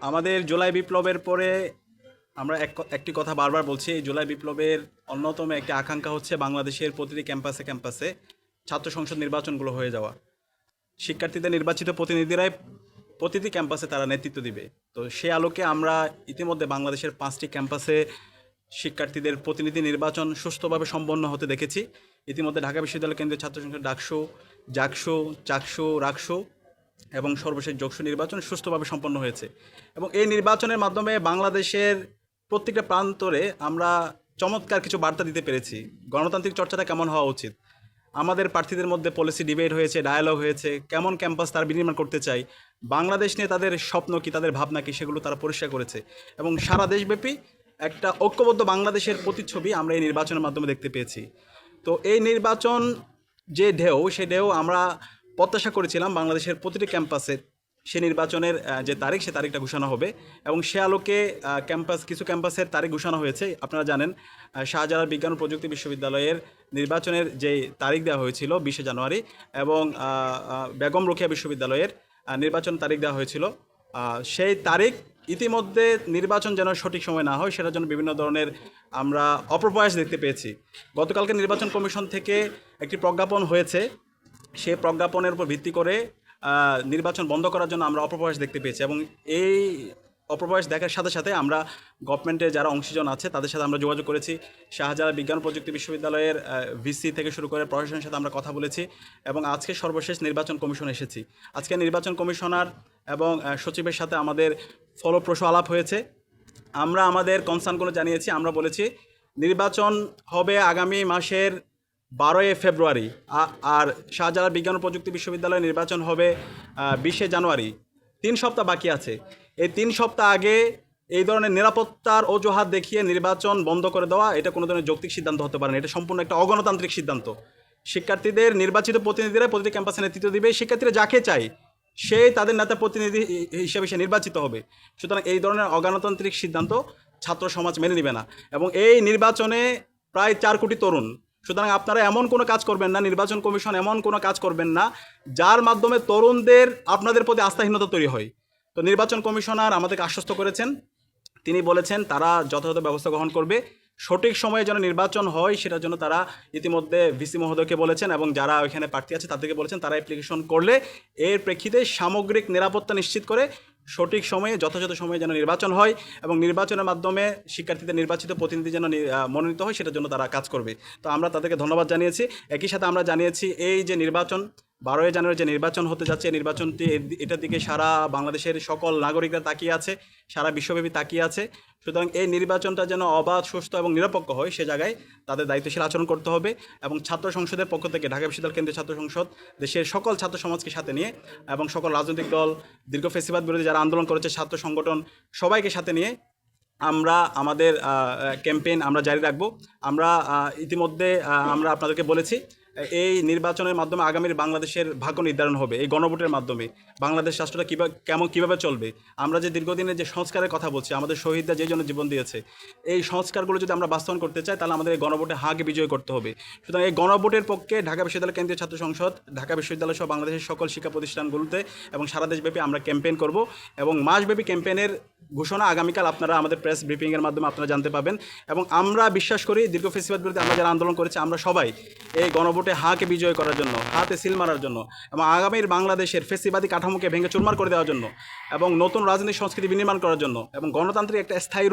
আমাদের জুলাই বিপ্লবের পরে আমরা একটি কথা বারবার বলছি, এই জুলাই বিপ্লবের অন্যতম একটি আকাঙ্ক্ষা হচ্ছে বাংলাদেশের প্রতিটি ক্যাম্পাসে ক্যাম্পাসে ছাত্র সংসদ নির্বাচনগুলো হয়ে যাওয়া। শিক্ষার্থীদের নির্বাচিত প্রতিনিধিরাই প্রতিটি ক্যাম্পাসে তারা নেতৃত্ব দিবে। তো সে আলোকে আমরা ইতিমধ্যে বাংলাদেশের 5টি ক্যাম্পাসে শিক্ষার্থীদের প্রতিনিধি নির্বাচন সুষ্ঠুভাবে সম্পন্ন হতে দেখেছি। ইতিমধ্যে ঢাকা বিশ্ববিদ্যালয় কেন্দ্রীয় ছাত্র সংসদ ডাকসু, জাকসু, চাকসু, রাকসু এবং সর্বশেষ যোগসু নির্বাচন সুষ্ঠুভাবে সম্পন্ন হয়েছে। এবং এই নির্বাচনের মাধ্যমে বাংলাদেশের প্রত্যেকটা প্রান্তরে আমরা চমৎকার কিছু বার্তা দিতে পেরেছি। গণতান্ত্রিক চর্চাটা কেমন হওয়া উচিত, আমাদের প্রার্থীদের মধ্যে পলিসি ডিবেট হয়েছে, ডায়ালগ হয়েছে, কেমন ক্যাম্পাস তারা বিনির্মাণ করতে চায়, বাংলাদেশ নিয়ে তাদের স্বপ্ন কী, তাদের ভাবনা কী, সেগুলো তারা পরিষ্কার করেছে। এবং সারা দেশব্যাপী একটা ঐক্যবদ্ধ বাংলাদেশের প্রতিচ্ছবি আমরা এই নির্বাচনের মাধ্যমে দেখতে পেয়েছি। তো এই নির্বাচন যে ঢেউ, সে ঢেউ আমরা প্রত্যাশা করেছিলাম বাংলাদেশের প্রতিটি ক্যাম্পাসে সে নির্বাচনের যে তারিখ, সে তারিখটা ঘোষণা হবে। এবং সে আলোকে কিছু ক্যাম্পাসের তারিখ ঘোষণা হয়েছে। আপনারা জানেন, শাহজালাল বিজ্ঞান ও প্রযুক্তি বিশ্ববিদ্যালয়ের নির্বাচনের যে তারিখ দেওয়া হয়েছিল 20 জানুয়ারি, এবং বেগম রোকেয়া বিশ্ববিদ্যালয়ের নির্বাচন তারিখ দেওয়া হয়েছিল। সেই তারিখ ইতিমধ্যে নির্বাচন যেন সঠিক সময় না হয়, সেটার জন্য বিভিন্ন ধরনের আমরা অপপ্রয়াস দেখতে পেয়েছি। গতকালকে নির্বাচন কমিশন থেকে একটি প্রজ্ঞাপন হয়েছে, সেই প্রজ্ঞাপনের উপর ভিত্তি করে নির্বাচন বন্ধ করার জন্য আমরা অপপ্রয়াস দেখতে পেয়েছি। এবং এই অপপ্রয়াস দেখার সাথে সাথে আমরা গভর্নমেন্টের যারা অংশীজন আছে তাদের সাথে আমরা যোগাযোগ করেছি। শাহজালাল বিজ্ঞান প্রযুক্তি বিশ্ববিদ্যালয়ের ভিসি থেকে শুরু করে প্রশাসনের সাথে আমরা কথা বলেছি। এবং আজকে সর্বশেষ নির্বাচন কমিশন এসেছি। আজকে নির্বাচন কমিশনার এবং সচিবের সাথে আমাদের ফলপ্রসূ আলাপ হয়েছে। আমরা আমাদের কনসার্নগুলো জানিয়েছি। আমরা বলেছি নির্বাচন হবে আগামী মাসের 12 ফেব্রুয়ারি, আর শাহজালাল বিজ্ঞান ও প্রযুক্তি বিশ্ববিদ্যালয়ে নির্বাচন হবে 20 জানুয়ারি। 3 সপ্তাহ বাকি আছে। এই 3 সপ্তাহ আগে এই ধরনের নিরাপত্তার অজুহাত দেখিয়ে নির্বাচন বন্ধ করে দেওয়া, এটা কোনো ধরনের যৌক্তিক সিদ্ধান্ত হতে পারে না। এটা সম্পূর্ণ একটা অগণতান্ত্রিক সিদ্ধান্ত। শিক্ষার্থীদের নির্বাচিত প্রতিনিধিরা প্রতিটি ক্যাম্পাসে নেতৃত্ব দিবে। শিক্ষার্থীরা যাকে চায় সেই তাদের নেতা প্রতিনিধি হিসেবে সে নির্বাচিত হবে। সুতরাং এই ধরনের অগণতান্ত্রিক সিদ্ধান্ত ছাত্র সমাজ মেনে নেবে না। এবং এই নির্বাচনে প্রায় 4 কোটি তরুণ। সুতরাং আপনারা এমন কোনো কাজ করবেন না, নির্বাচন কমিশন এমন কোনো কাজ করবেন না যার মাধ্যমে তরুণদের আপনাদের প্রতি আস্থাহীনতা তৈরি হয়। তো নির্বাচন কমিশনার আমাদেরকে আশ্বস্ত করেছেন, তিনি বলেছেন তারা যথাযথ ব্যবস্থা গ্রহণ করবে। সঠিক সময়ে যেন নির্বাচন হয় সেটার জন্য তারা ইতিমধ্যে ভিসি মহোদয়কে বলেছেন, এবং যারা ওইখানে প্রার্থী আছে তাদেরকে বলেছেন তারা অ্যাপ্লিকেশন করলে এর প্রেক্ষিতে সামগ্রিক নিরাপত্তা নিশ্চিত করে সঠিক সময়ে যথাযথ সময়ে যেন নির্বাচন হয়, এবং নির্বাচনের মাধ্যমে শিক্ষার্থীদের নির্বাচিত প্রতিনিধি যেন মনোনীত হয় সেটার জন্য তারা কাজ করবে। তো আমরা তাদেরকে ধন্যবাদ জানিয়েছি। একই সাথে আমরা জানিয়েছি এই যে নির্বাচন 12 জানুয়ারি যে নির্বাচন হতে যাচ্ছে, নির্বাচনটি এটার দিকে সারা বাংলাদেশের সকল নাগরিকরা তাকিয়ে আছে, সারা বিশ্বব্যাপী তাকিয়ে আছে। সুতরাং এই নির্বাচনটা যেন অবাধ, সুস্থ এবং নিরপেক্ষ হয়, সে জায়গায় তাদের দায়িত্বশীল আচরণ করতে হবে। এবং ছাত্র সংসদের পক্ষ থেকে ঢাকা বিশ্ববিদ্যালয় কেন্দ্রীয় ছাত্র সংসদ দেশের সকল ছাত্র সমাজকে সাথে নিয়ে, এবং সকল রাজনৈতিক দল, দীর্ঘ ফেসিবাদ বিরোধী যারা আন্দোলন করেছে, ছাত্র সংগঠন, সবাইকে সাথে নিয়ে আমরা আমাদের ক্যাম্পেইন আমরা জারি রাখব। আমরা ইতিমধ্যে আমরা আপনাদেরকে বলেছি এই নির্বাচনের মাধ্যমে আগামীর বাংলাদেশের ভাগ্য নির্ধারণ হবে। এই গণভোটের মাধ্যমে বাংলাদেশ রাষ্ট্রটা কীভাবে চলবে। আমরা যে দীর্ঘদিনের যে সংস্কারের কথা বলছি, আমাদের শহীদরা যে জন্য জীবন দিয়েছে, এই সংস্কারগুলো যদি আমরা বাস্তবায়ন করতে চাই তাহলে আমাদের এই গণভোটে হাঁকে বিজয় করতে হবে। সুতরাং এই গণভোটের পক্ষে ঢাকা বিশ্ববিদ্যালয় কেন্দ্রীয় ছাত্র সংসদ, ঢাকা বিশ্ববিদ্যালয় সহ বাংলাদেশের সকল শিক্ষা প্রতিষ্ঠানগুলোতে এবং সারা দেশব্যাপী আমরা ক্যাম্পেইন করব। এবং মাসব্যাপী ক্যাম্পেইনের ঘোষণা আগামীকাল আপনারা আমাদের প্রেস ব্রিফিংয়ের মাধ্যমে আপনারা জানতে পাবেন। এবং আমরা বিশ্বাস করি দীর্ঘ ফেসিবাদ বিরোধী আমরা যারা আন্দোলন করেছি, আমরা সবাই এই গণভোটে হাঁকে বিজয় করার জন্য, হাতে সিল মারার জন্য, এবং আগামীর বাংলাদেশের ফেসিবাদী কাঠামোকে ভেঙে চুরমার করে দেওয়ার জন্য, এবং নতুন রাজনৈতিক সংস্কৃতি বিনির্মাণ করার জন্য, এবং গণতান্ত্রিক একটা স্থায়ী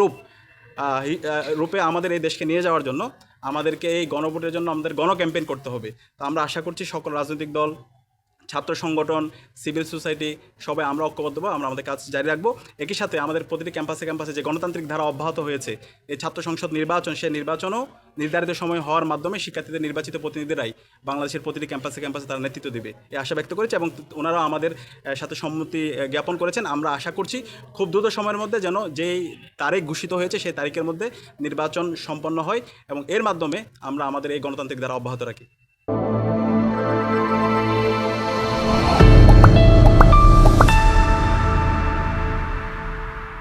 রূপে আমাদের এই দেশকে নিয়ে যাওয়ার জন্য আমাদেরকে এই গণভোটের জন্য আমাদের ক্যাম্পেইন করতে হবে। তো আমরা আশা করছি সকল রাজনৈতিক দল, ছাত্র সংগঠন, সিভিল সোসাইটি সবাই আমরা ঐক্যবদ্ধ হবো, আমরা আমাদের কাজ জারি রাখবো। একই সাথে আমাদের প্রতিটি ক্যাম্পাসে ক্যাম্পাসে যে গণতান্ত্রিক ধারা অব্যাহত হয়েছে, এই ছাত্র সংসদ নির্বাচন, সেই নির্বাচনও নির্ধারিত সময় হওয়ার মাধ্যমে শিক্ষার্থীদের নির্বাচিত প্রতিনিধিরাই বাংলাদেশের প্রতিটি ক্যাম্পাসে ক্যাম্পাসে তারা নেতৃত্ব দেবে, এই আশা ব্যক্ত করেছে। এবং ওনারাও আমাদের সাথে সম্মতি জ্ঞাপন করেছেন। আমরা আশা করছি খুব দ্রুত সময়ের মধ্যে যেন যেই তারিখ ঘোষিত হয়েছে সেই তারিখের মধ্যে নির্বাচন সম্পন্ন হয়, এবং এর মাধ্যমে আমরা আমাদের এই গণতান্ত্রিক ধারা অব্যাহত রাখি।